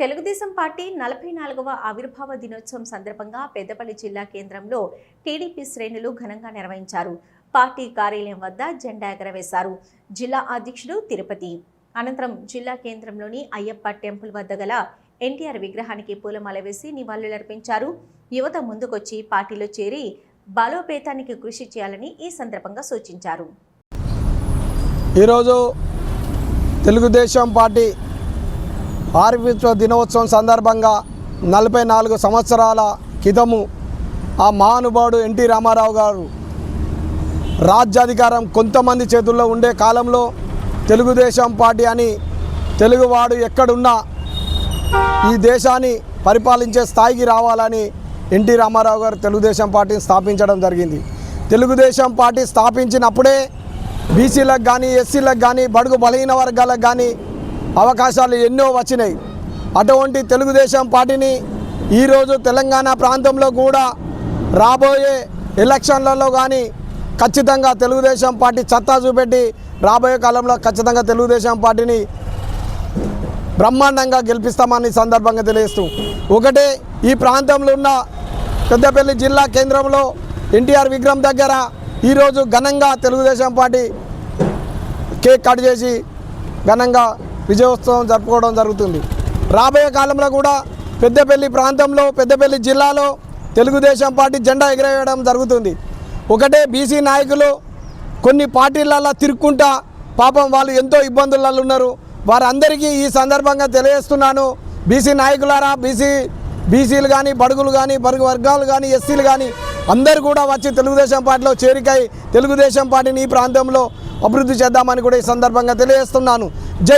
Telugu Desam party 44వ ఆవిర్భావ దినోత్సవం సందర్భంగా పెద్దపల్లి జిల్లా కేంద్రంలో టీడీపీ శ్రేణులు ఘనంగా నిర్వహించారు. పార్టీ కార్యాలయం వద్ద జెండా ఎగరవేశారు. జిల్లా అధ్యక్షుడు తిరుపతి అనంతరం జిల్లా కేంద్రంలోని అయ్యప్ప టెంపుల్ వద్ద గల ఎన్టీఆర్ విగ్రహానికి పూలమాల వేసి నివాళులర్పించారు. యువత ముందుకొచ్చి పార్టీలో చేరి బలోపేతానికి కృషి చేయాలని ఈ సందర్భంగా సూచించారు. ఈరోజు తెలుగుదేశం పార్టీ ఆవిర్భావ దినోత్సవం సందర్భంగా 44 సంవత్సరాల క్రితము ఆ మహానుభావుడు ఎన్టీ రామారావు గారు రాజ్యాధికారం కొంతమంది చేతుల్లో ఉండే కాలంలో తెలుగుదేశం పార్టీ అని తెలుగువాడు ఎక్కడున్నా ఈ దేశాన్ని పరిపాలించే స్థాయికి రావాలని ఎన్టీ రామారావు గారు తెలుగుదేశం పార్టీని స్థాపించడం జరిగింది. తెలుగుదేశం పార్టీ స్థాపించినప్పుడే బీసీలకు కానీ ఎస్సీలకు కానీ బడుగు బలహీన వర్గాలకు కానీ అవకాశాలు ఎన్నో వచ్చినాయి. అటువంటి తెలుగుదేశం పార్టీని ఈరోజు తెలంగాణ ప్రాంతంలో కూడా రాబోయే ఎలక్షన్లలో కానీ ఖచ్చితంగా తెలుగుదేశం పార్టీ సత్తా చూపెట్టి రాబోయే కాలంలో ఖచ్చితంగా తెలుగుదేశం పార్టీని బ్రహ్మాండంగా గెలిపిస్తామని సందర్భంగా తెలియజేస్తూ, ఒకటే ఈ ప్రాంతంలో ఉన్న పెద్దపల్లి జిల్లా కేంద్రంలో ఎన్టీఆర్ విగ్రహం దగ్గర ఈరోజు ఘనంగా తెలుగుదేశం పార్టీ కేక్ కట్ చేసి ఘనంగా విజయోత్సవం జరుపుకోవడం జరుగుతుంది. రాబోయే కాలంలో కూడా పెద్దపల్లి ప్రాంతంలో పెద్దపల్లి జిల్లాలో తెలుగుదేశం పార్టీ జెండా ఎగరవేయడం జరుగుతుంది. ఒకటే బీసీ నాయకులు కొన్ని పార్టీలలో తిరుక్కుంటా పాపం వాళ్ళు ఎంతో ఇబ్బందులలో ఉన్నారు. వారందరికీ ఈ సందర్భంగా తెలియజేస్తున్నాను, బీసీ నాయకులారా, బీసీలు కానీ బడుగులు కానీ బడుగు వర్గాలు కానీ ఎస్సీలు కానీ అందరూ కూడా వచ్చి తెలుగుదేశం పార్టీలో చేరికై తెలుగుదేశం పార్టీని ఈ ప్రాంతంలో అభివృద్ధి చేద్దామని కూడా ఈ సందర్భంగా తెలియజేస్తున్నాను. జై